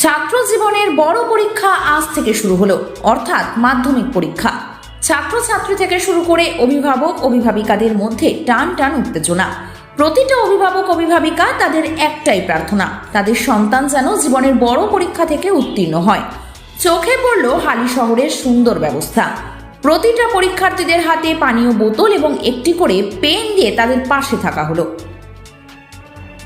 ছাত্র জীবনের বড় পরীক্ষা আজ থেকে শুরু হলো, অর্থাৎ মাধ্যমিক পরীক্ষা। ছাত্রছাত্রী থেকে শুরু করে অভিভাবক অভিভাবিকাদের মধ্যে টান টান উত্তেজনা। প্রতিটা অভিভাবক অভিভাবিকা তাদের একটাই প্রার্থনা, তাদের সন্তান যেন জীবনের বড় পরীক্ষা থেকে উত্তীর্ণ হয়। চোখে পড়ল হালিশহরের সুন্দর ব্যবস্থা। প্রতিটা পরীক্ষার্থীদের হাতে পানীয় বোতল এবং একটি করে পেন দিয়ে তাদের পাশে থাকা হলো।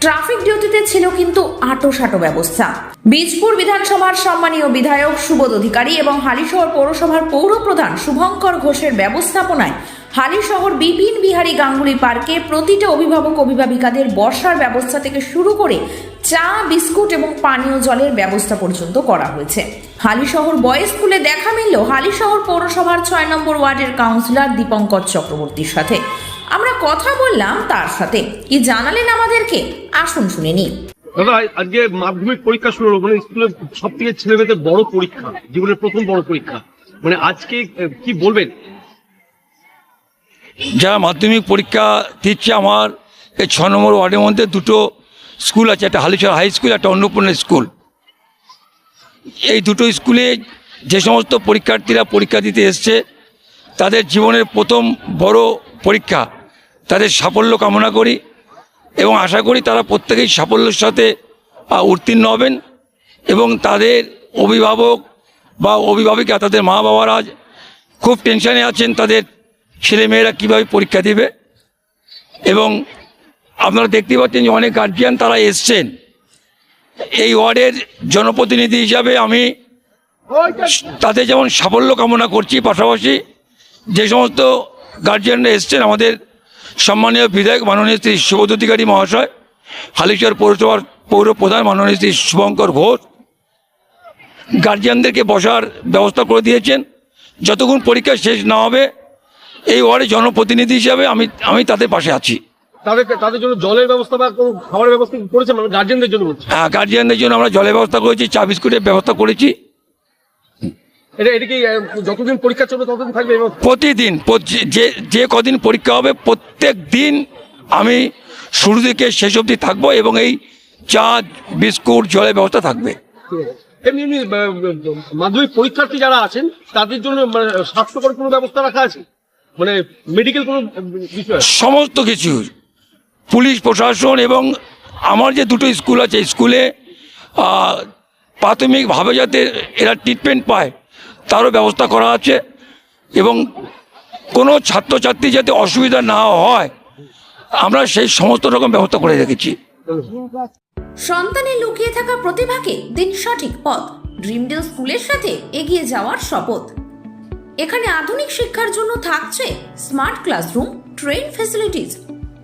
ট্রাফিক ডিউটিতে ছিল কিন্তু আঁটোসাঁটো ব্যবস্থা। বীজপুর বিধানসভার সম্মানীয় বিধায়ক সুবোধ অধিকারী এবং হালিশহর পৌরসভার পৌরপ্রধান শুভঙ্কর ঘোষের ব্যবস্থাপনায় হালিশহর বিপিন বিহারী গাঙ্গুলি পার্কে প্রতিটা অভিভাবক অভিভাবিকাদের বসার ব্যবস্থা থেকে শুরু করে চা, বিস্কুট এবং পানীয় জলের ব্যবস্থা পর্যন্ত করা হয়েছে। হালিশহর বয়েজ স্কুলে দেখা মিলল হালিশহর পৌরসভার ৬ নম্বর ওয়ার্ডের কাউন্সিলর দীপঙ্কর চক্রবর্তীর সাথে। আমরা কথা বললাম তার সাথে, কি জানালেন আমাদেরকে, আসুন শুনে নিই। দাদা, আজকে মাধ্যমিক পরীক্ষা শুরু হলো, মানে স্কুলের সব থেকে ছেলেমেয়েদের বড় পরীক্ষা, জীবনের প্রথম বড় পরীক্ষা, মানে আজকে কি বলবেন? যারা মাধ্যমিক পরীক্ষা দিচ্ছে, আমার এই ৬ নম্বর ওয়ার্ডের মধ্যে দুটো স্কুল আছে, একটা হালিশহর হাই স্কুল, একটা অন্নপূর্ণা স্কুল। এই দুটো স্কুলে যে সমস্ত পরীক্ষার্থীরা পরীক্ষা দিতে এসছে, তাদের জীবনের প্রথম বড় পরীক্ষা, তাদের সাফল্য কামনা করি এবং আশা করি তারা প্রত্যেকেই সাফল্যের সাথে উত্তীর্ণ হবেন এবং তাদের অভিভাবক বা অভিভাবিকা, তাদের মা বাবারা খুব টেনশনে আছেন তাদের ছেলেমেয়েরা কীভাবে পরীক্ষা দেবে। এবং আপনারা দেখতে পাচ্ছেন যে অনেক গার্জিয়ান তারা এসছেন। এই ওয়ার্ডের জনপ্রতিনিধি হিসাবে আমি তাদের যেমন সাফল্য কামনা করছি, পাশাপাশি যে সমস্ত গার্জিয়ানরা এসছেন, আমাদের সম্মানীয় বিধায়ক মাননীয় শ্রী সুবোধ অধিকারী মহাশয়, হালিশহর পৌরসভার পৌরপ্রধান মাননীয় শ্রী শুভঙ্কর ঘোষ গার্জিয়ানদেরকে বসার ব্যবস্থা করে দিয়েছেন। যতক্ষণ পরীক্ষা শেষ না হবে এই ওয়ার্ডের জনপ্রতিনিধি হিসাবে আমি তাদের পাশে আছি। তাদের জন্য জলের ব্যবস্থা বা কোনো খাবারের ব্যবস্থা করেছেন? মানে গার্জিয়ানদের জন্য? হ্যাঁ, গার্জিয়ানদের জন্য আমরা জলের ব্যবস্থা করেছি, চা বিস্কুটের ব্যবস্থা করেছি। এটা কি যতদিন পরীক্ষা চলবে ততদিন থাকবে? প্রতিদিন যে কদিন পরীক্ষা হবে প্রত্যেক দিন আমি শুরু থেকে শেষ অবধি থাকবো এবং এই চা বিস্কুট জলের ব্যবস্থা থাকবে। এমনি মাধ্যমিক পরীক্ষার্থী যারা আছেন তাদের জন্য স্বাস্থ্যকর কোনো ব্যবস্থা রাখা আছে? মানে মেডিকেল কোনো বিষয়? সমস্ত কিছু পুলিশ প্রশাসন এবং আমার যে দুটো স্কুল আছে, স্কুলে প্রাথমিকভাবে যাতে এরা ট্রিটমেন্ট পায় তারও ব্যবস্থা করা আছে এবং কোনো ছাত্রছাত্রী যাতে অসুবিধা না হয় আমরা সেই সমস্ত রকম ব্যবস্থা করে রেখেছি। সন্তানের লুকিয়ে থাকা প্রতিভাকে দিন সঠিক পথ। ড্রিমডেল স্কুলের সাথে এগিয়ে যাওয়ার শপথ। এখানে আধুনিক শিক্ষার জন্য থাকছে smart classroom, train facilities,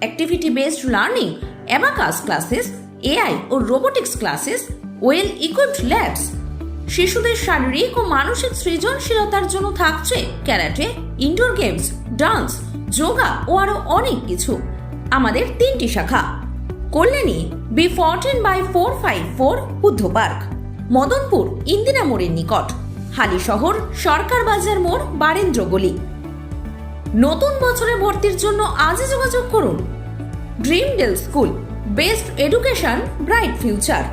activity based learning, abacus classes, AI ও robotics classes, well equipped labs. শিশুদের শারীরিক ও মানসিক সৃজনশীলতার জন্য থাকছে karate, indoor games, dance, yoga ও আরো অনেক কিছু। আমাদের 3টি শাখা: কল্যাণী B14/454 বুদ্ধ পার্ক, মদনপুর ইন্দিরা মোড়ের নিকট, হালিশহর সরকার বাজার মোড় বারেন্দ্র গলি। নতুন বছরে ভর্তির জন্য আজই যোগাযোগ করুন। Dreamdale school, best education, bright future.